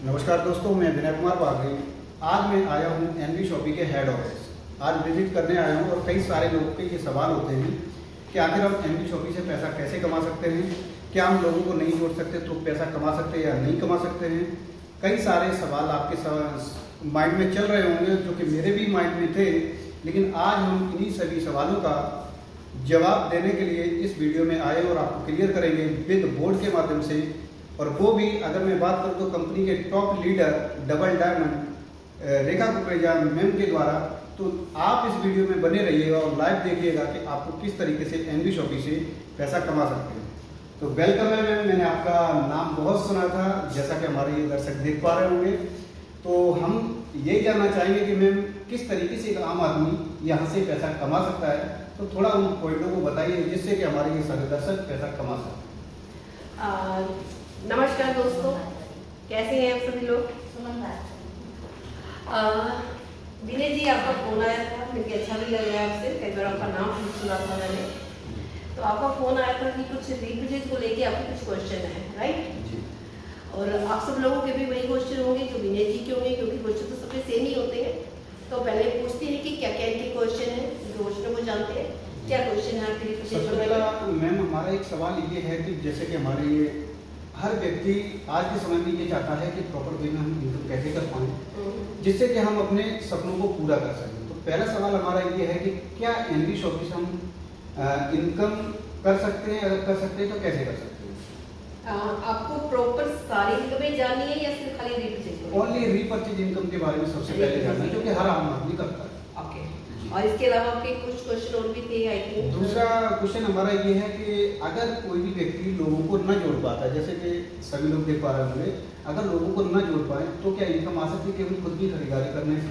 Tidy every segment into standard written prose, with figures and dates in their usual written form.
नमस्कार दोस्तों, मैं विनय कुमार बागड़ी। आज मैं आया हूँ एनवी शॉपी के हेड ऑफिस। आज विजिट करने आया हूँ और कई सारे लोगों के ये सवाल होते हैं कि आखिर हम एनवी शॉपी से पैसा कैसे कमा सकते हैं, क्या हम लोगों को नहीं जोड़ सकते तो पैसा कमा सकते हैं या नहीं कमा सकते हैं। कई सारे सवाल आपके माइंड में चल रहे होंगे जो कि मेरे भी माइंड में थे, लेकिन आज हम इन्हीं सभी सवालों का जवाब देने के लिए इस वीडियो में आए और आपको क्लियर करेंगे विद बोर्ड के माध्यम से। और वो भी अगर मैं बात करूँ तो कंपनी के टॉप लीडर डबल डायमंड रेखा कुकरेजा मैम के द्वारा। तो आप इस वीडियो में बने रहिएगा और लाइव देखिएगा कि आपको किस तरीके से एनवी शॉपी से पैसा कमा सकते हैं। तो वेलकम है मैम, मैंने आपका नाम बहुत सुना था, जैसा कि हमारे ये दर्शक देख पा रहे होंगे। तो हम यही जानना चाहेंगे कि मैम किस तरीके से एक आम आदमी यहाँ से पैसा कमा सकता है, तो थोड़ा उन पॉइंटों को बताइए जिससे कि हमारे ये सभी दर्शक पैसा कमा सकें। नमस्कार दोस्तों, कैसे हैं आप सभी लोग। विनय जी, आपका फोन आया था, मुझे अच्छा भी लग रहा है आपसे, कई बार आपका नाम सुना था मैंने। तो आपका फोन आया था कि कुछ रिप्रेजेंट को लेके आपके कुछ क्वेश्चन है, राइट। और आप सब लोगों के भी वही क्वेश्चन होंगे जो विनय जी के होंगे, क्योंकि क्वेश्चन तो सबके सेम ही होते हैं। तो पहले पूछते हैं कि क्या क्या इनके क्वेश्चन है, क्वेश्चन को जानते हैं क्या क्वेश्चन है आपके लिए। सबसे पहला मैम हमारा एक सवाल ये है कि जैसे कि हमारे ये हर व्यक्ति आज के समय में ये चाहता है कि प्रॉपर वे में हम इनकम कैसे कर पाएं जिससे कि हम अपने सपनों को पूरा कर सकें। तो पहला सवाल हमारा ये है कि क्या एनवी शॉपी से हम इनकम कर सकते हैं, अगर कर सकते हैं तो कैसे कर सकते हैं। आपको प्रॉपर सारी इनकम जाननी है या सिर्फ खाली रीपरचेज? ओनली रीपरचेज इनकम के बारे में सबसे पहले जानना है, जो कि हर आम आदमी करता है। ओके, और इसके अलावा आपके कुछ क्वेश्चन और भी थे आई थिंक। दूसरा क्वेश्चन हमारा ये है कि अगर कोई भी व्यक्ति लोगों को न जोड़ पाता है, जैसे कि सभी लोग देख पा रहे होंगे, अगर लोगों को न जोड़ पाए तो क्या इनकम आ सकती है केवल खुद की खरीदारी करने से,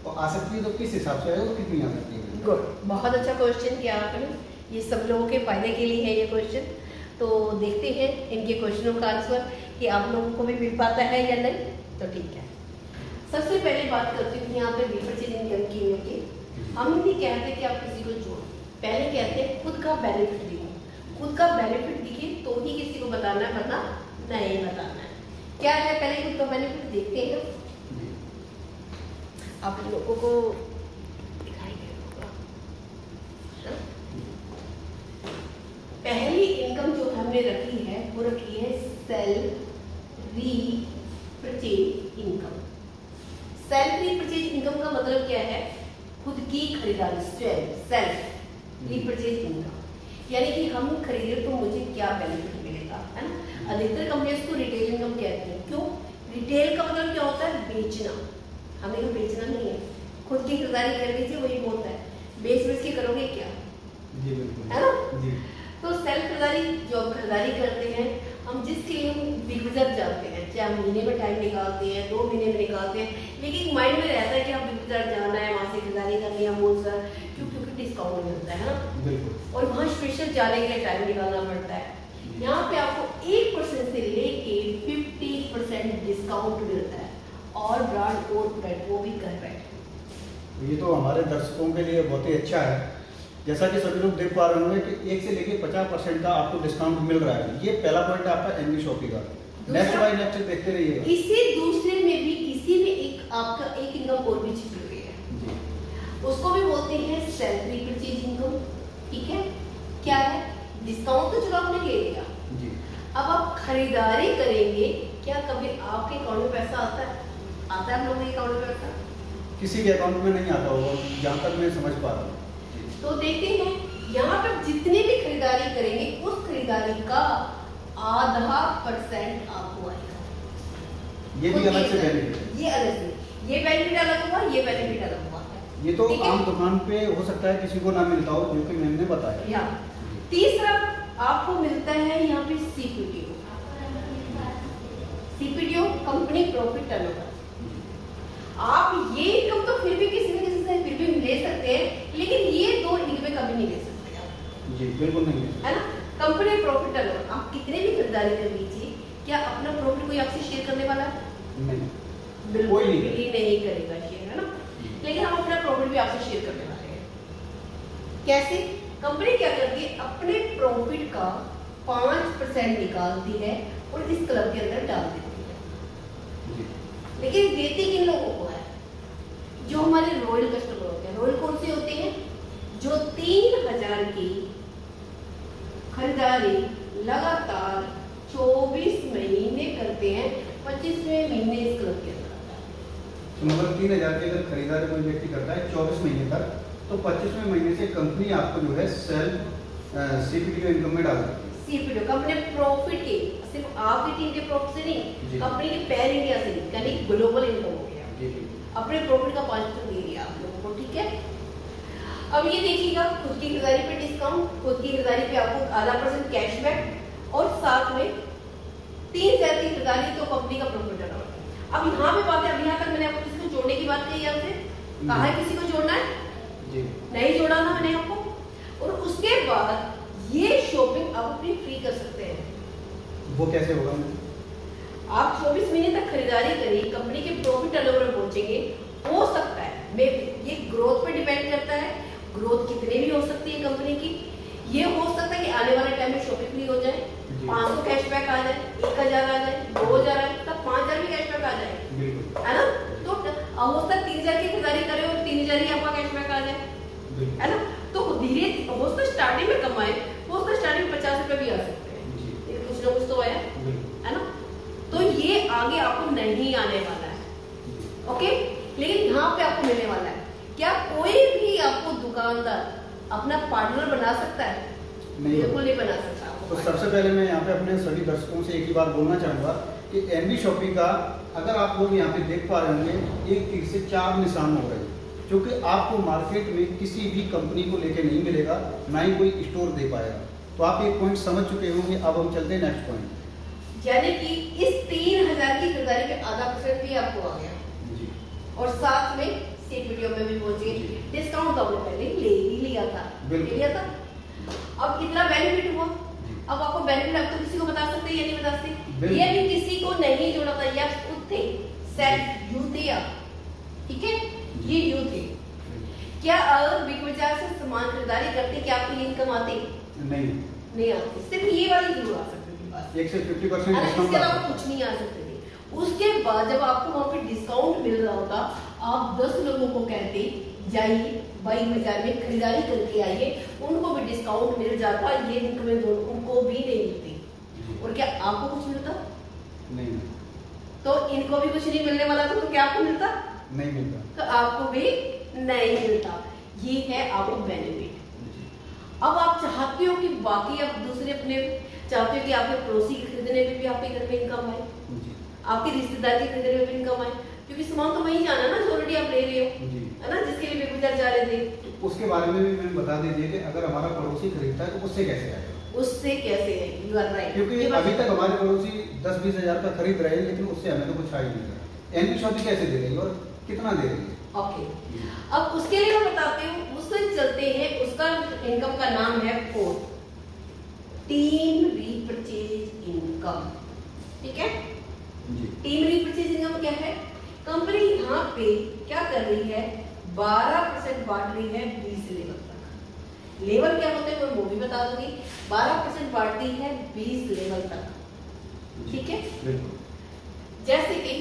और आ सकती है तो किस हिसाब से है और कितनी आ सकती है। गुड, बहुत अच्छा क्वेश्चन किया आपने, ये सब लोगों के फायदे के लिए है ये क्वेश्चन। तो देखते हैं इनके क्वेश्चनों का आंसर कि आप लोगों को भी मिल पाता है या नहीं। तो ठीक है, सबसे पहले बात करती हूँ यहाँ पे रीपरचेज इनकम की। हम नहीं कहते कि आप किसी को जोड़ो, पहले कहते हैं खुद का बेनिफिट दिखो। खुद का बेनिफिट दिखे तो ही किसी को बताना है, वरना नहीं बताना है। क्या है, पहले खुद का बेनिफिट देखते हैं। आप लोगों को दिखाई देगा पहली इनकम जो हमने रखी है वो रखी है self repurchase income. Self repurchase income का मतलब क्या है? खुद की खरीदारी, स्वयं, सेल्फ रीपरचेज इनकम। यानी कि हम खरीदे तो मुझे क्या बेनिफिट मिलेगा, है ना। अधिकतर कंपनियां इसको रिटेल इनकम कहती हैं। क्यों? रिटेल का मतलब क्या होता है? बेचना। हमें तो बेचना नहीं है, खुद की खरीदारी कर लीजिए, वही बहुत है। बेच के करोगे क्या, जी बिल्कुल, है ना। जी। तो सेल्फ खरीदारी, जो हम खरीदारी करते हैं, हम जिसके लिए हम बिग बाजार जाते हैं, चाहे हम महीने में टाइम निकालते हैं, 2 महीने में निकालते हैं, लेकिन माइंड में रहता है कि हम बिग बाजार जाना है, वहाँ से खरीदारी करनी है, मॉल से, क्योंकि डिस्काउंट मिलता है ना। बिल्कुल। और वहाँ स्पेशल जाने के लिए टाइम निकालना पड़ता है। यहाँ पे आपको 1% से लेके 50% डिस्काउंट मिलता है, और ब्रांड और ब्रांड वो भी कर बैठे। ये तो हमारे दर्शकों के लिए बहुत ही अच्छा है। जैसा कि सभी लोग देख पा रहे होंगे कि 1 से लेके 50% का आपको डिस्काउंट मिल रहा है। ये पहला पॉइंट है आपका एनवी शॉपी का। नेक्स्ट बाय नेक्स्ट देखते रहिएगा। इसी दूसरे में भी, इसी में एक आपका एक इनकम और भी छिपी हुई है, उसको भी बोलते हैं सेल्फ रीपरचेज इनकम। ठीक है, क्या है? डिस्काउंट तो चलो आपने ले लिया, अब आप खरीदारी करेंगे, क्या कभी आपके अकाउंट में पैसा आता है? आता है आप लोगों के अकाउंट में पैसा? किसी के अकाउंट में नहीं आता होगा, जहाँ तक मैं समझ पा रहा हूँ। तो देखते हैं यहाँ पर जितनी भी खरीदारी करेंगे उस खरीदारी का आधा % आपको आएगा। ये भी अलग से बेनिफिट है। ये अलग से, ये बेनिफिट अलग हुआ, ये बेनिफिट अलग हुआ है। ये तो आम दुकान पे हो सकता है किसी को ना मिलता हो, जो कि मैंने बताया। तीसरा आपको मिलता है यहाँ पे सीपीटीओ, कंपनी प्रॉफिट टर्नओवर। आप ये इनकम तो फिर भी किसी न किसी से फिर भी ले सकते हैं, लेकिन ये 2 इनकम में कभी नहीं ले सकते आप। जी बिल्कुल नहीं है ना। कंपनी प्रॉफिट टर्नओवर, आप कितने भी खरीदारी कर लीजिए, क्या अपना प्रॉफिट कोई आपसे शेयर करने वाला है? नहीं, बिल्कुल भी नहीं करेगा शेयर, है ना। लेकिन हम अपना प्रॉफिट भी आपसे शेयर करने वाले हैं। कैसे? कंपनी क्या करती है, अपने प्रॉफिट का 5% निकालती है और इस क्लब के अंदर डाल देती है। जी। लेकिन देती किन लोगों को है? जो हमारे रॉयल कस्टमर होते हैं। रॉयल कौन से होते हैं? जो 3000 की खरीदारी लगातार 24 महीने करते हैं, 25वें महीने इस क्लब के अंदर आता है। तो मतलब 3000 की अगर खरीदारी कोई व्यक्ति करता है 24 महीने तक, तो 25वें महीने से कंपनी आपको जो है सेल्फ सीपीडीओ इनकम में डाल देती है। सीपीडीओ कंपनी प्रॉफिट के, सिर्फ आपकी टीम के प्रॉफिट से नहीं, जी। कंपनी के पैर इंडिया से, यानी ग्लोबल इनकम हो गया। जी जी। अपने प्रॉफिट का 5% दे दिया आप लोगों को, ठीक है। अब ये देखिएगा, खुद की खरीदारी पे डिस्काउंट, खुद की खरीदारी पे आपको 0.5% कैशबैक और साथ में 3000 की खरीदारी तो कंपनी का प्रॉफिट डाला हुआ है। अब यहाँ पे बात है, अब यहाँ तक मैंने आपको किसी को जोड़ने की बात कही है, आपसे कहा है किसी को जोड़ना है जी। नहीं जोड़ा ना मैंने आपको। और उसके बाद ये शॉपिंग आप अपनी फ्री कर सकते हैं। वो कैसे होगा? आप 24 महीने तक खरीदारी करिए, कंपनी के प्रॉफिट टर्नओवर में पहुंचेंगे। हो सकता है ये ग्रोथ पे डिपेंड करता है, ग्रोथ कितने भी हो सकती है कंपनी की। ये हो सकता है कि आने वाले टाइम में शॉपिंग फ्री हो जाए, 500 कैशबैक आ जाए, 1000 आ जाए, 2000 आ जाए, तब 5000 भी कैशबैक आ जाए, है ना। तो हो सकता है 3000 की खरीदारी करें और 3000 ही आपका कैशबैक आ जाए, है ना। तो धीरे हो सकता है स्टार्टिंग में कमाए, हो सकता है स्टार्टिंग में 50 रुपए भी आ सकते हैं, लेकिन कुछ ना कुछ तो आया, है ना। तो ये आगे आपको नहीं आने वाला है, ओके। लेकिन यहाँ पे आपको मिलने वाला है। क्या कोई भी आपको दुकानदार अपना पार्टनर बना सकता है? बिल्कुल नहीं बना सकता। तो सबसे पहले मैं यहाँ पे अपने सभी दर्शकों से एक ही बात बोलना चाहूँगा कि एनबी शॉपिंग का, अगर आप लोग यहाँ पे देख पा रहे होंगे, 1 तीर से 4 निशान हो रहे हैं, जो कि आपको मार्केट में किसी भी कंपनी को लेके नहीं मिलेगा, ना ही कोई स्टोर दे पाएगा। तो आप एक पॉइंट समझ चुके होंगे। अब हम चलते हैं नेक्स्ट पॉइंट, यानी कि इस 3000 की खरीदारी पे 0.5% भी आपको आ गया जी। और साथ में सीपीडीओ में भी पहुंच गए। डिस्काउंट तो आपने पहले ले ही लिया था, ले लिया था। अब कितना बेनिफिट हुआ? अब आपको बेनिफिट आप तो किसी को बता सकते हैं या नहीं बता सकते? ये भी किसी को नहीं जोड़ा था, ये आप खुद थे, सेल्फ यू थे आप, ठीक है, ये यू थे। क्या अगर बिग बाजार से सामान खरीदारी करते क्या आपको इनकम आती? नहीं आती, सिर्फ ये वाली जरूर आ सकती थी बस, 1 से 50% इसके डिस्काउंट अलावा कुछ नहीं आ सकते थे। उसके बाद जब आपको वहाँ पे डिस्काउंट मिल रहा होता, आप 10 लोगों को कहते जाइए बिग बाजार में खरीदारी करके आइए, उनको भी डिस्काउंट मिल जाता, ये इनकम उनको भी नहीं मिलती। और क्या आपको कुछ मिलता? नहीं। तो इनको भी कुछ नहीं मिलने वाला था, तो क्या आपको मिलता? नहीं मिलता। तो आपको भी नहीं मिलता। ये है आपको बेनिफिट। अब आप चाहते हो कि बाकी आप दूसरे अपने चाहते हो कि आपके पड़ोसी के खरीदने पे भी आपके घर में इनकम आए, आपके रिश्तेदार के खरीदने में भी इनकम आए, क्योंकि सामान तो वहीं जाना ना जो ऑलरेडी आप ले रहे हो, है ना, जिसके लिए बिग बाजार जा रहे थे। तो उसके बारे में भी मैंने बता दीजिए कि अगर हमारा पड़ोसी खरीदता है तो उससे कैसे आएगा? उससे कैसे है? यू आर राइट, क्योंकि अभी तक हमारे पड़ोसी 10-20 हजार का खरीद रहे हैं, लेकिन उससे हमें तो कुछ आ ही नहीं रहा। एनबी शॉपिंग कैसे दे रही है और कितना दे रही है? ओके, अब उसके लिए मैं बताती हूँ, उससे चलते हैं। उसका इनकम का नाम है फोर्थ, टीम रीपरचेज इनकम, ठीक है। टीम रीपरचेज इनकम क्या है? कंपनी यहाँ पे क्या कर रही है? 12% बांट रही है 20 लेवल तक। लेवल क्या होते हैं मैं वो भी बता दूंगी। 12% बांटती है 20 लेवल तक, ठीक है। जैसे कि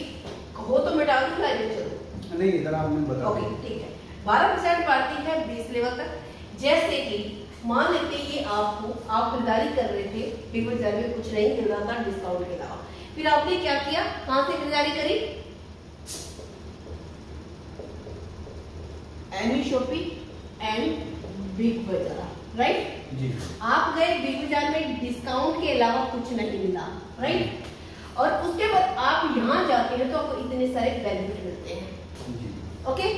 हो तो मैं डाल दूंगा, चलो नहीं, इधर आपने बताया। ओके, ठीक है। 12% बांटती है 20 लेवल तक। जैसे कि मान लेते ये आपको, आप खरीदारी कर रहे थे, बिग बाजार में कुछ नहीं मिल रहा था डिस्काउंट के अलावा, फिर आपने क्या किया? कहां से खरीदारी करी? एनी शॉपिंग एंड बिग बाजार, राइट जी। आप गए बिग बाजार में, डिस्काउंट के अलावा कुछ नहीं मिला, राइट। और उसके बाद आप यहाँ जाते हैं तो आपको इतने सारे बेनिफिट मिलते हैं, ओके।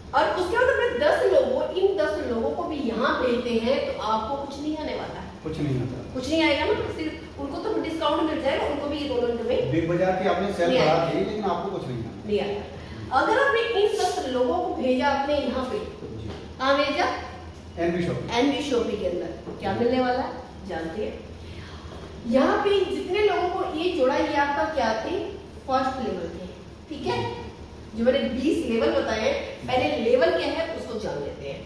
और उसके बाद अपने 10 लोगों, इन 10 लोगों को भी यहाँ भेजते हैं, तो आपको कुछ नहीं आने वाला है, कुछ नहीं आता, कुछ नहीं आएगा ना, सिर्फ उनको तो डिस्काउंट मिल जाएगा, उनको भी ये दोनों में बिग बाजार की आपने सेल बढ़ा दी, लेकिन आपको कुछ नहीं आएगा। अगर आपने इन 10 लोगों को भेजा आपने यहाँ पे, कहाँ भेजा? एनबी शॉपिंग के अंदर क्या मिलने वाला है जानते हैं? यहाँ पे जितने लोगों को ये जोड़ा, ये आपका क्या थे? फर्स्ट लेवल थे, ठीक है। जो मैंने 20 लेवल बताए, पहले लेवल क्या है उसको जान लेते हैं।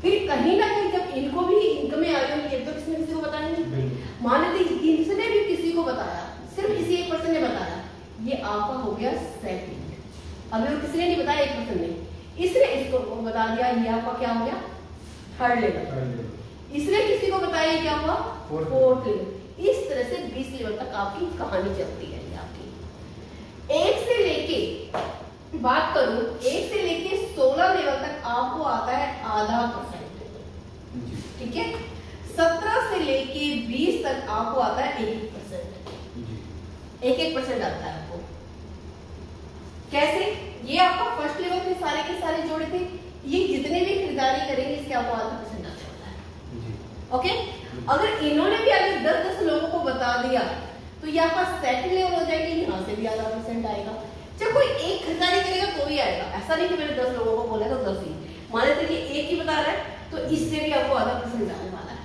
फिर कहीं ना कहीं जब इनको भी इनकम में आ गई, ये तो किसने किसी को बताया नहीं, मान लेते किसी ने भी किसी को बताया, सिर्फ इसी एक पर्सन ने बताया, ये आपका हो गया सेकंड। अभी वो किसने नहीं बताया, एक पर्सन ने, इसने इसको बता दिया, ये आपका क्या हो गया थर्ड लेवल। इसने किसी को बताया ये क्या हुआ फोर्थ लेवल। इस तरह से 20 लेवल तक आपकी कहानी चलती है। आपकी 1 से लेके बात करूं, 1 से लेके 16 लेवल तक आपको आता है आधा %, ठीक है। 17 से लेके 20 तक आपको आता है 1% 1% आता है आपको। कैसे? ये आपका फर्स्ट लेवल के सारे जोड़े थे, ये जितने भी खरीदारी करेंगे इसके आपको आधा % आने वाला है। ओके, अगर इन्होंने भी अगर 10-10 लोगों को बता दिया तो ये आपका सेकंड लेवल हो जाएगी, यहाँ से भी आधा % आएगा। जब कोई एक खरीदारी करेगा तो ही आएगा, ऐसा नहीं कि मैंने 10 लोगों को बोला तो 10 ही, मान लेते कि एक ही बता रहा है तो इससे भी आपको आधा % आने वाला है,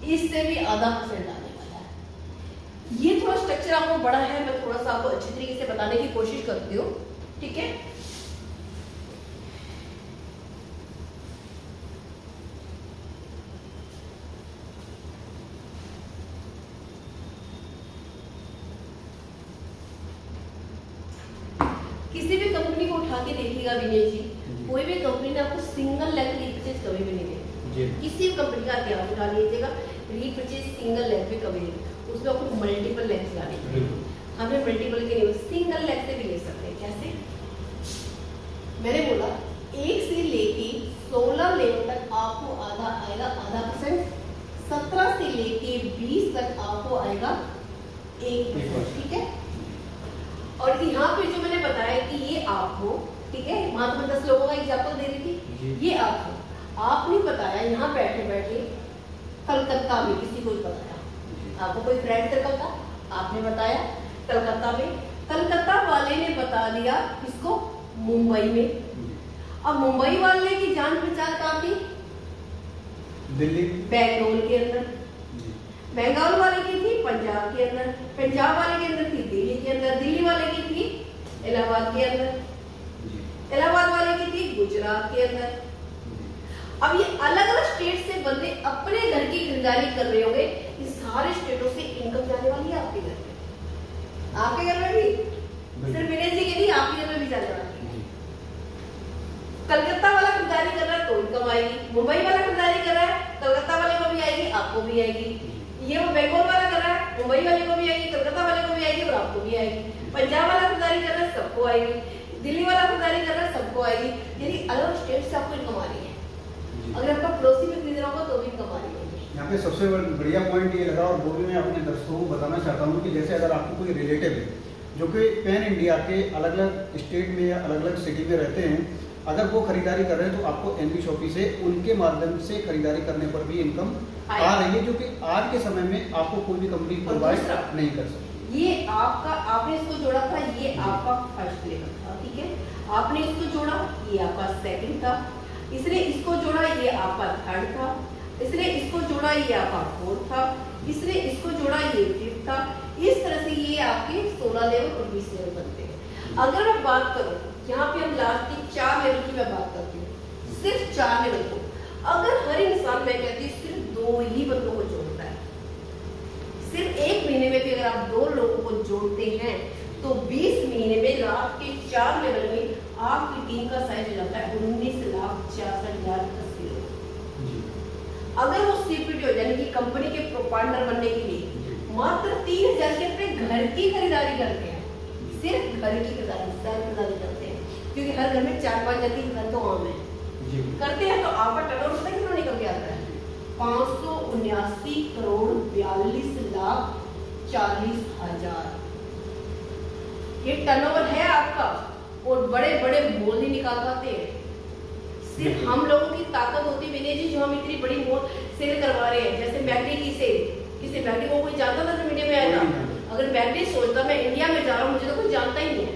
इससे भी आधा % आने वाला है। ये थोड़ा स्ट्रक्चर आपको बड़ा है, मैं थोड़ा सा आपको अच्छी तरीके से बताने की कोशिश करती हूँ, ठीक है। किसी भी कंपनी को उठा के देखिएगा विनय जी, कोई भी कंपनी ने आपको सिंगल लेग रीपरचेज कभी भी नहीं देगी। किसी भी कंपनी का इतिहास उठा लीजिएगा, रीपरचेज सिंगल लेग पे कभी नहीं, उसमें आपको मल्टीपल लेग्स लाने चाहिए। हमें मल्टीपल के नहीं, सिंगल लेग से भी ले सकते हैं। कैसे? मैंने बोला 1 से लेके 16 लेवल तक आपको आधा आएगा, आधा %। 17 से लेके 20 तक आपको आएगा 1%, ठीक है। और यहाँ पे जो मैंने बताया कि ये आपको, ठीक है, वहां तो मैं 10 लोगों का एग्जाम्पल दे रही थी, ये आपने बताया यहाँ बैठे बैठे कलकत्ता में, किसी को बताया, आपको कोई फ्रेंड सर्कल था, आपने बताया कलकत्ता में, कलकत्ता वाले ने बता दिया इसको मुंबई में। अब मुंबई वाले की जान पहचान कहाँ थी? दिल्ली, बेंगलोर के अंदर। बंगाल वाले की थी पंजाब के अंदर, पंजाब वाले के अंदर थी दिल्ली के अंदर, दिल्ली वाले की थी इलाहाबाद के अंदर, इलाहाबाद वाले की थी गुजरात के अंदर। अब ये अलग अलग स्टेट से बंदे अपने घर की खरीदारी कर रहे होंगे, इस सारे स्टेटों से इनकम जाने वाली है आपके घर में, आपके घर में भी, सिर्फ विलेज जी के नहीं, आपके घर में भी जाने वाली है। कलकत्ता वाला खरीदारी कर रहा है तो इनकम आएगी, मुंबई वाला खरीदारी कर रहा है कलकत्ता वाले को भी आएगी, आपको भी आएगी। ये वो बेंगलोर वाला कर रहा है, मुंबई वाले को भी आएगी, कलकत्ता वाले को भी आएगी और आपको भी आएगी। पंजाब वाला खरीदारी कर रहा है सबको आएगी, दिल्ली वाला खरीदारी कर रहा है सबको आएगी। यानी अलग स्टेट से आपको इनकम आ रही है। अगर आपका पड़ोसी में खरीद रहा होगा तो भी इनकम आ रही है। यहाँ पे सबसे बढ़िया पॉइंट ये लगा, और वो भी मैं अपने दर्शकों को बताना चाहता हूँ कि जैसे अगर आपको कोई रिलेटिव है जो कि पैन इंडिया के अलग अलग स्टेट में या अलग अलग सिटी में रहते हैं, अगर वो खरीदारी कर रहे हैं तो आपको एनबी शॉपी से उनके माध्यम से खरीदारी करने पर भी इनकम आ रही है, जो कि आज के समय में आपको कोई भी कंपनी प्रोवाइड नहीं कर सकती। ये आपका, आपने इसको जोड़ा था, ये आपका फर्स्ट लेवल था, ठीक है। आपने इसको जोड़ा, ये आपका सेकंड था, इसने इसको जोड़ा, ये आपका थर्ड था, इसने इसको जोड़ा, ये आपका फोर्थ था, इसने इसको जोड़ा, ये फिफ्थ था। इस तरह से ये आपके 16 लेवल और 20 लेवल बनते हैं। अगर मैं बात करूं, यहाँ पे हम लास्ट की 4 लेवल की मैं बात करती हूँ, सिर्फ 4 लेवल को अगर हर इंसान, मैं कहती हूँ, सिर्फ 2 ही बंदों को जोड़ता है, सिर्फ 1 महीने में भी अगर आप 2 लोगों को जोड़ते हैं तो 20 महीने में लास्ट के 4 लेवल में आपकी टीम का साइज हो जाता है 19,66,080 लोग। अगर वो सीपीटी हो यानी कि कंपनी के प्रोपाइटर बनने के लिए मात्र 3,000 के अपने घर की खरीदारी करते हैं, सिर्फ घर की खरीदारी करते हैं, क्योंकि हर घर में 4-5 घर की घर तो आम है करते हैं, तो आपका टर्नओवर पता कितना निकल के आता है? 579 करोड़ 42,40,000 ये टर्नओवर है आपका। और बड़े बड़े मॉल नहीं निकाल पाते हैं, सिर्फ हम लोगों की ताकत होती है विनय जी, जो हम इतनी बड़ी मॉल सेल करवा रहे हैं। जैसे मैगडी की सेल, किसी मैगडी को कोई जानता था जो मीडिया में आया था? अगर मैगडी सोचता मैं इंडिया में जा रहा हूँ, मुझे तो कोई जानता ही नहीं है,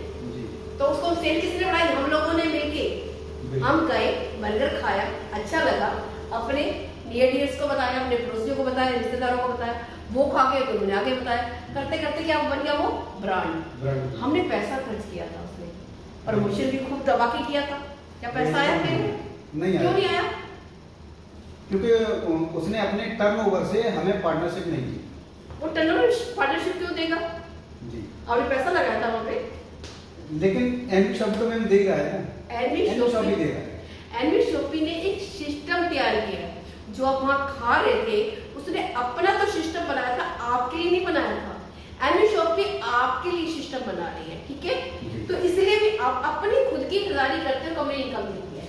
तो उसको सेल किसने बढ़ाई? हम लोगों ने मिलके। हम गए, बर्गर खाया, अच्छा लगा, अपने नियर डियर्स को बताया, अपने पड़ोसियों को बताया, रिश्तेदारों को बताया, वो खा के तो उन्हें आगे बताया, करते करते क्या बन गया वो ब्रांड। हमने पैसा खर्च किया था उसमें, प्रमोशन भी खूब दबा के किया था, क्या पैसा आया? नहीं, क्यों नहीं आया? क्योंकि उसने अपने टर्नओवर से हमें पार्टनरशिप नहीं दी। वो टर्नओवर पार्टनरशिप क्यों देगा? आपने पैसा लगाया था वहाँ पे, लेकिन एनवी शॉपी तो मैम दे रहा है ना, एनवी एनवी शॉपी दे शॉपी रहा है। एनवी शॉपी ने एक सिस्टम तैयार किया है। जो आप वहाँ खा रहे थे उसने अपना तो सिस्टम बनाया था, आपके लिए नहीं बनाया था। एनवी शॉपी आपके लिए सिस्टम बना रही है, ठीक है। तो इसलिए भी आप अपनी खुद की खरीदारी करते हो, कंपनी इनकम देती है।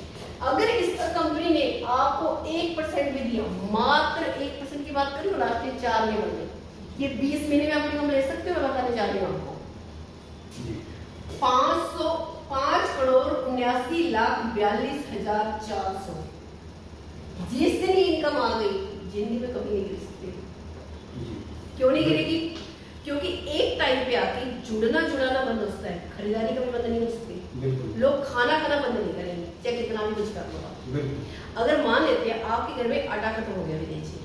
अगर इस कंपनी ने आपको 1% भी दिया, मात्र 1% की बात करें, लास्ट के 4 लेवल में, ये 20 महीने में आप इनकम ले सकते हो। मैं बताने जा रही हूँ आपको 5,79,42,400 जिस दिन ये इनकम आ गई, जिंदगी में कभी नहीं गिर सकती। क्यों नहीं गिरेगी? क्योंकि एक टाइम पे आके जुड़ना जुड़ाना बंद होता है, खरीदारी कभी बंद नहीं हो सकती। लोग खाना खाना बंद नहीं करेंगे, चाहे कितना भी कुछ कर लो। अगर मान लेते हैं आपके घर में आटा खत्म हो गया विनय जी,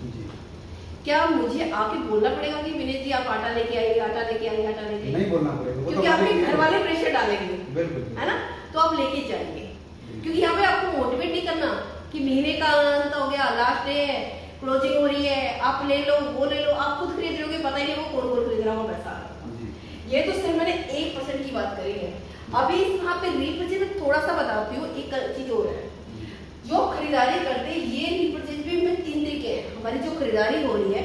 क्या मुझे आके बोलना पड़ेगा कि विनय जी आप आटा लेके आइए, आटा लेके आइए, आटा लेके आइए? नहीं बोलना पड़ेगा, क्योंकि आपके घर वाले प्रेशर डालेंगे, बिल्कुल, है ना। तो आप लेके जाएंगे, क्योंकि यहाँ पे आपको मोटिवेट नहीं करना कि महीने का अंत हो गया, लास्ट डे है, क्लोजिंग हो रही है, आप ले लो, वो ले लो। आप खुद खरीद रहोगे, पता ही नहीं वो कौन खरीद रहा हो पैसा। ये तो सिर्फ मैंने 1% की बात करी है। अभी यहाँ पे रीपर्चेज में थोड़ा सा बताती हूँ, एक चीज और है। जो खरीदारी करते हैं, ये रीपर्चेज भी में 3 तरीके हैं। हमारी जो खरीदारी हो रही है,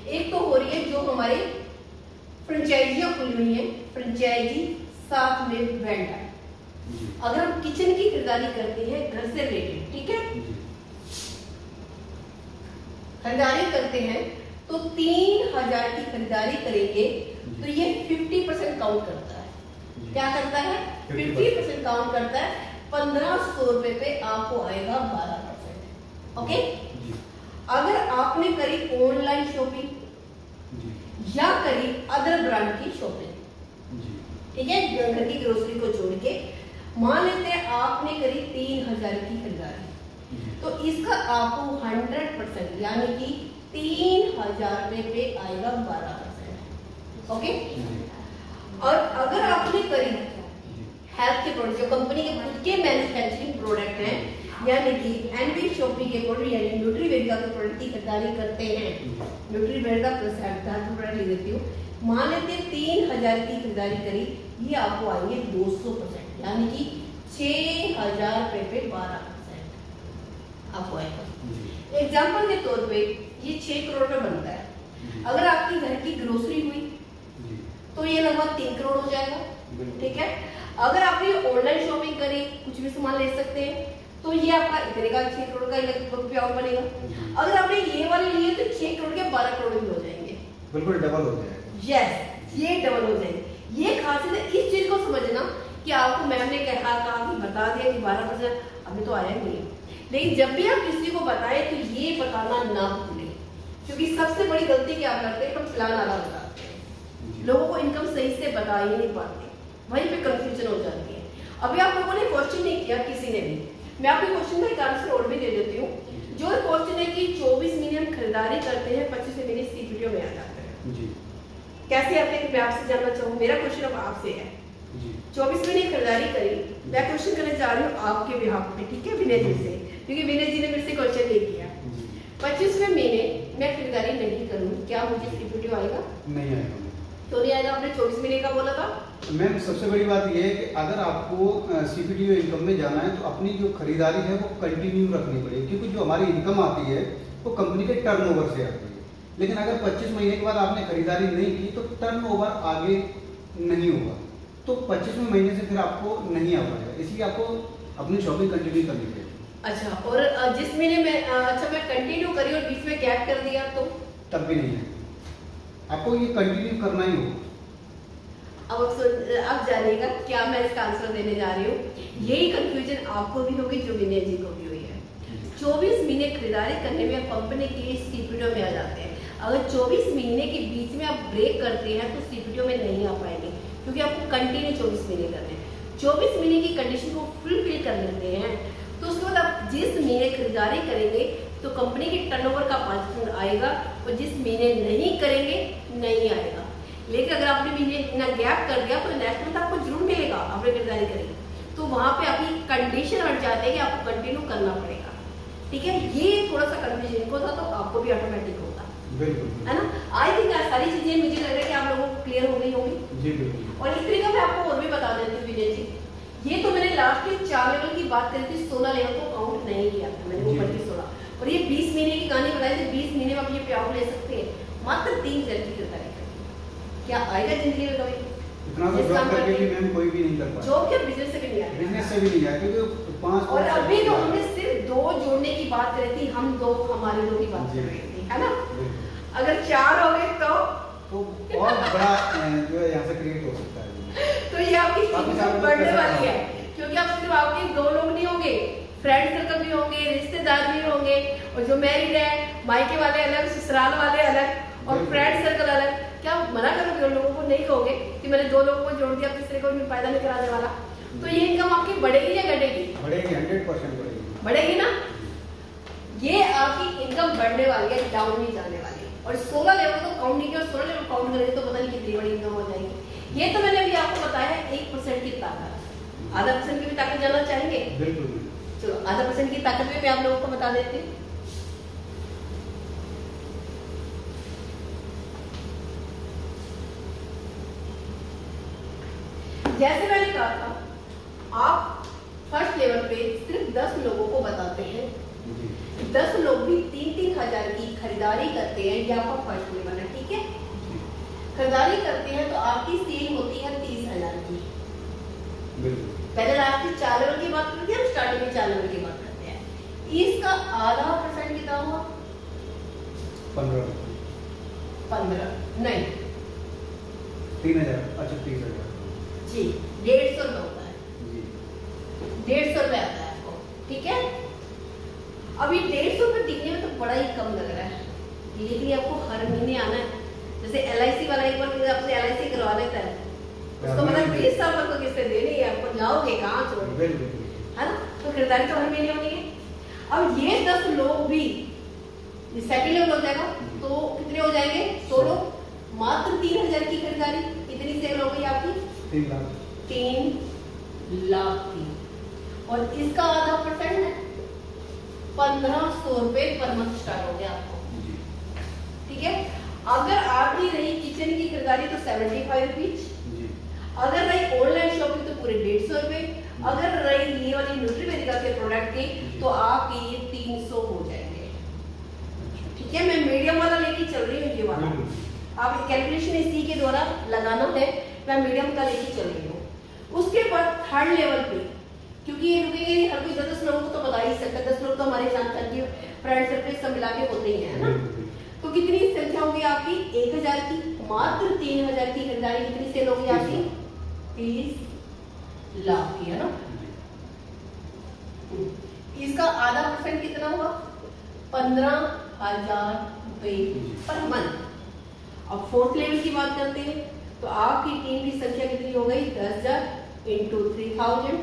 एक तो हो रही है जो हमारी फ्रेंचाइजियां खुली हुई है, फ्रेंचाइजी साथ में वेंडर। अगर हम किचन की खरीदारी करते हैं घर से रिलेटेड, ठीक है, खरीदारी करते हैं तो 3,000 की खरीदारी करेंगे तो ये 50% काउंट करता है। क्या करता है? 50% काउंट करता है। 1,500 रुपए पे आपको आएगा 12%। ओके। अगर आपने करी ऑनलाइन शॉपिंग या करी अदर ब्रांड की शॉपिंग, ठीक है, घर की ग्रोसरी को छोड़ के, मान लेते हैं आपने करी 3,000 की खरीदारी, तो इसका आपको 100% यानी कि 3,000 रुपए पे आएगा 12%। ओके। और अगर आपने करी हेल्थ के प्रोडक्ट, जो कंपनी के खुद के मैन्युफैक्चरिंग प्रोडक्ट हैं, यानी कि एनवी शॉपी के प्रोडक्ट यानी न्यूट्रीवेदा के प्रोडक्ट की खरीदारी करते हैं, न्यूट्रीवेदा प्लस हेल्थ प्रोडक्ट ले लेती हूँ, मान लेते हैं 3,000 की खरीदारी करी, ये आपको आएंगे 200%, यानी कि 6,000 रुपए पे 12% आपको आएगा। एग्जाम्पल के तौर पे ये 6 करोड़ में बनता है। अगर आपकी घर की ग्रोसरी हुई तो ये लगभग 3 करोड़ हो जाएगा, ठीक है। अगर आपने ऑनलाइन शॉपिंग करी, कुछ भी सामान ले सकते हैं, तो ये आपका इतने का 6 करोड़ का लगभग और बनेगा। अगर आपने ये वाले लिए तो 6 करोड़ के 12 करोड़ भी हो जाएंगे, बिल्कुल डबल हो जाएगा। यस, ये डबल हो जाएंगे। ये खासियत है, इस चीज को समझना कि आपको मैम ने कहा कि बता दिया कि 12% अभी तो आया नहीं है, लेकिन जब भी आप किसी को बताएं तो ये बताना ना भूलें, क्योंकि सबसे बड़ी गलती क्या करते हैं, हम प्लान आला बताते हैं, लोगों को इनकम सही से बता ही नहीं पाते, वहीं पे कंफ्यूजन हो जाती है। अभी आप लोगों ने क्वेश्चन नहीं किया किसी ने भी, मैं आपके क्वेश्चन का एक आंसर और भी दे देती हूँ। जो क्वेश्चन है कि 24 महीने हम खरीदारी करते हैं, 25वें महीने सीपीटीओ में आ जाते हैं जी। कैसे आते हैं, मैं आपसे जानना चाहूँ। मेरा क्वेश्चन अब आपसे है, 24 महीने खरीदारी करी, मैं क्वेश्चन करने जा रही हूँ आपके बिहाफ पे, ठीक है, विनय जी से, क्योंकि विनय जी ने मेरे से क्वेश्चन नहीं किया। 25वें महीने मैं खरीदारी नहीं करूँ, क्या मुझे सीपीटीओ आएगा? नहीं आएगा। तो नहीं आएगा, आपने 24 महीने का बोला था। मैम सबसे बड़ी बात यह है कि अगर आपको सीपीटीओ इनकम में जाना है तो अपनी जो खरीदारी है वो कंटिन्यू रखनी पड़ेगी, क्योंकि जो हमारी इनकम आती है वो कंपनी के टर्नओवर से आती है। लेकिन अगर 25 महीने के बाद आपने खरीदारी नहीं की तो टर्नओवर आगे नहीं होगा, तो 25वें महीने से फिर आपको नहीं आ पाएगा, इसलिए आपको अपनी शॉपिंग कंटिन्यू करनी पड़ेगी। अच्छा, और जिस महीने में मैं कंटिन्यू करी और बीच में गैप कर दिया तो तब भी नहीं है, आपको ये कंटिन्यू करना ही होगा। अब जानिएगा क्या मैं इसका आंसर देने जा रही हूँ। यही कंफ्यूजन आपको भी होगी जो विनय जी को भी हुई है। 24 महीने खरीदारी करने में कंपनी के सीपीटीओ में आ जाते हैं। अगर 24 महीने के बीच में आप ब्रेक करते हैं तो सीपीटीओ में नहीं आ पाएंगे, क्योंकि आपको कंटिन्यू 24 महीने करने हैं। 24 महीने की कंडीशन को फुलफिल कर लेते हैं तो उसके बाद आप जिस महीने खरीदारी करेंगे तो कंपनी के टर्नओवर का 5% आएगा, और जिस महीने नहीं करेंगे नहीं आएगा। लेकिन अगर आपने महीने गैप कर दिया तो नेक्स्ट मंथ आपको जरूर मिलेगा, आपने खरीदारी करेंगे तो वहां पे आपकी कंडीशन हट जाती है कि आपको कंटिन्यू करना पड़ेगा, ठीक है। ये थोड़ा सा कंफ्यूजन को था, तो आपको भी ऑटोमेटिक होगा, है ना। आई थिंक सारी चीजें मुझे लग रहा है कि आप लोगों को क्लियर हो गई होंगी। जी बिल्कुल। और इस तरीका मैं आपको और भी बता देती हूँ विजय जी, ये तो मैंने लास्ट के 4 लेवल की बात करी थी, 16 लेवल को काउंट नहीं किया था मैंने, ऊपर की 16। और ये 20 महीने की कहानी बताई थी, 20 महीने में आप ये पेआउट ले सकते हैं, मात्र 3,000 की खरीदारी करके। क्या आएगा जिंदगी में कभी? इतना तो जॉब करके भी मैम कोई भी नहीं कर पाता। जॉब के बिजनेस से भी नहीं आएगा, बिजनेस से भी नहीं आएगा, क्योंकि 5 और अभी तो हमने सिर्फ 2 जोड़ने की बात करी थी, हम 2 हमारे 2 की बात कर रहे थे, है ना? अगर 4 हो गए तो और बड़ा जो है यहाँ से क्रिएट हो सकता है। तो ये आपकी इनकम बढ़ने वाली है, क्योंकि अब सिर्फ आपके 2 लोग नहीं होंगे, फ्रेंड सर्कल भी होंगे, रिश्तेदार भी होंगे, और जो मैरिड है मायके वाले अलग, ससुराल वाले अलग, और फ्रेंड सर्कल अलग। क्या मना करोगे उन लोगों को? नहीं कहोगे कि मैंने 2 लोगों को जोड़ दिया, तीसरे को भी फायदा नहीं कराने वाला। तो ये इनकम आपकी बढ़ेगी या घटेगी? बढ़ेगी, 100% बढ़ेगी। बढ़ेगी ना? ये आपकी इनकम बढ़ने वाली है, डाउन नहीं जाने वाली। और 16 लेवल तो काउंट नहीं किया, 16 लेवल काउंट करेंगे तो पता नहीं कितनी बड़ी इनकम हो जाएगी। ये तो मैंने अभी आपको बताया है 1% की ताकत। आधा % की भी ताकत जानना चाहेंगे? बिल्कुल। चलो आधा % की ताकत भी मैं आप लोगों को बता देती हूँ। जैसे मैंने कहा था, आप फर्स्ट लेवल पे सिर्फ 10 लोगों को बताते हैं, 10 लोग भी 3-3 हजार की खरीदारी करते हैं, ये आपका फर्स्ट लेवल है, ठीक है? खरीदारी करते हैं तो आपकी सेल होती है 30,000 की। पहले लास्ट की 4 लेवल की बात करते हैं, हम स्टार्टिंग में 4 लेवल की बात करते हैं। इसका आधा % कितना हुआ? 15 नहीं 3,000। अच्छा 30,000 जी, 150 रुपये होता है जी, 150 रुपये आता है आपको, ठीक है? अब ये 150 रुपये दिखने में तो बड़ा ही कम लग रहा है, लेकिन आपको हर महीने आना है। जैसे LIC वाला एक बार आपसे LIC करवा लेता है, उसको मतलब 20 साल तक तो किस्तें देनी है, आपको जाओगे कहाँ छोड़, है ना? तो खरीदारी तो हर महीने होनी है। अब ये 10 लोग भी सेकंड लेवल हो जाएगा तो कितने हो जाएंगे? 100 लोग, मात्र 3,000 की खरीदारी, कितनी सेल हो गई आपकी? 3 लाख की। और इसका आधा % है 1,500 रुपए पर मंथ स्टार्ट हो गया आपको, ठीक है? अगर आपकी रही किचन की खरीदारी तो 75 रुपीज, अगर रही ऑनलाइन शॉपिंग तो पूरे 150 रुपए, अगर रही ये वाली न्यूट्रीवेदिका के प्रोडक्ट की तो आपके ये 300 हो जाएंगे, ठीक है? मैं मीडियम वाला लेके चल रही हूँ, ये वाला आप कैलकुलेशन इसी के द्वारा लगाना है, मैं मीडियम का लेके चल रही हूँ। उसके बाद थर्ड लेवल पे, क्योंकि ये रुकेंगे हर कोई 10 लोगों को तो बता ही सकता है, 10 लोग तो हमारे जानकार के फ्रेंड सर्कल सब मिला के होते ही है ना? तो कितनी संख्या होगी आपकी? 1,000 की, मात्र 3,000 की खरीदारी, कितनी सेल होगी आपकी? 30 लाख की, है ना? इसका आधा % कितना हुआ? 15,000 रुपए पर मंथ। अब फोर्थ लेवल की बात करते हैं तो आपकी टीम की संख्या कितनी हो गई? 10,000 इंटू 3,000,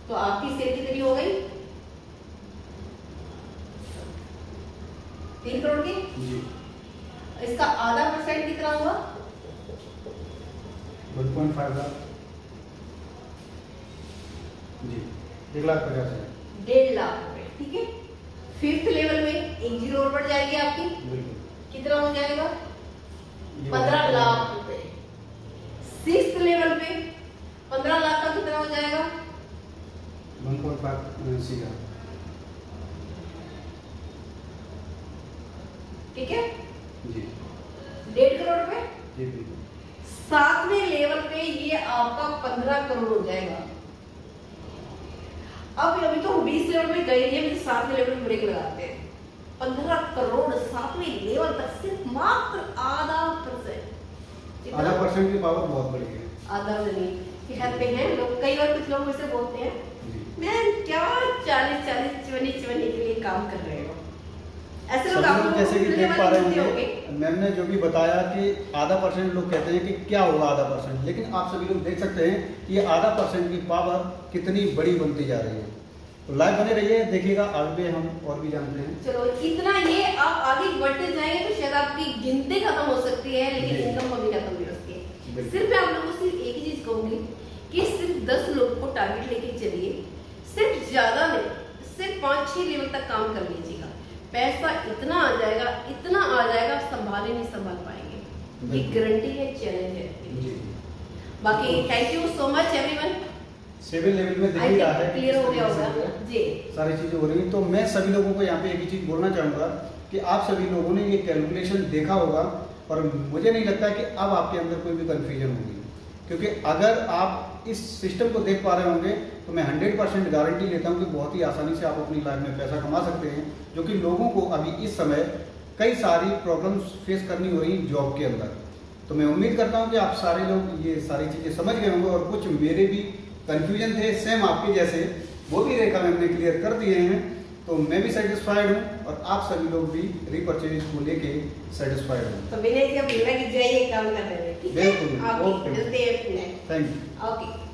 तो आपकी सेल कितनी हो गई? 3 करोड़ की जी। इसका आधा % कितना हुआ? 1.5 लाख जी, 1,50,000, 1.5 लाख रुपए, ठीक है? फिफ्थ लेवल में एक जीरो और बढ़ जाएगी आपकी, कितना हो जाएगा? 15 लाख रुपए। सिक्स्थ लेवल पे 15 लाख का कितना हो जाएगा? 1.5 सीधा, ठीक है जी, 1.5 करोड़ रुपए जी बिल्कुल। 7वें लेवल पे ये आपका 15 करोड़ हो जाएगा। अब अभी तो हम 20 लेवल में गए नहीं, अभी 7वें लेवल में ब्रेक लगाते हैं। 15 करोड़ 7वें लेवल तक सिर्फ मात्र आधा % की पावर बहुत बड़ी है। आधा नहीं कहते हैं लोग, कई बार कुछ लोग मुझसे बोलते हैं मैं क्या 40 54 के लिए काम कर रहे हो, ऐसे लोग आप जैसे कि देख पा रहे होंगे मैम ने जो भी बताया कि आधा % लोग कहते हैं कि क्या होगा आधा %, लेकिन आप सभी लोग देख सकते हैं कि ये आधा % की पावर कितनी बड़ी बनती जा रही है। तो लाइव बने रहिए, देखिएगा आगे हम और भी जानते हैं। चलो इतना, ये आप आगे बढ़ते जाएंगे तो शायद आपकी गिनती खत्म हो सकती है, लेकिन इनकम कभी खत्म नहीं हो सकती है। सिर्फ मैं आप लोगों से एक ही चीज कहूंगी कि सिर्फ 10 लोग को टारगेट लेके चलिए, सिर्फ ज्यादा नहीं, सिर्फ 5-6 लेवल तक काम कर लीजिएगा, पैसा इतना आ जाएगा, इतना आ जाएगा, संभाले नहीं संभाल पाएंगे, ये गारंटी है, चैलेंज है। बाकी thank you so much everyone. Civil level में दिख आई ही रहा थिंक है, क्लियर हो गया होगा जी। सारी चीजें हो रही हैं। तो मैं सभी लोगों को यहाँ पे एक ही चीज बोलना चाहूंगा कि आप सभी लोगों ने ये कैलकुलेशन देखा होगा और मुझे नहीं लगता कि अब आपके अंदर कोई भी कंफ्यूजन होगी, क्योंकि अगर आप इस सिस्टम को देख पा रहे होंगे तो मैं 100% गारंटी लेता हूँ कि बहुत ही आसानी से आप अपनी लाइफ में पैसा कमा सकते हैं, जो कि लोगों को अभी इस समय कई सारी प्रॉब्लम्स फेस करनी हो रही हैं जॉब के अंदर। तो मैं उम्मीद करता हूँ कि आप सारे लोग ये सारी चीज़ें समझ गए होंगे और कुछ मेरे भी कंफ्यूजन थे सेम आपके जैसे, वो भी रेखा मैम ने क्लियर कर दिए हैं। तो मैं भी सेटिस्फाइड हूँ और आप सभी लोग भी रीपरचेज को लेके सेटिस्फाइड हूँ। तो मैंने जब जाइए काम करने में, ठीक है? बिल्कुल, ओके, ओके। मिलते हैं नेक्स्ट। Thank you. ओके।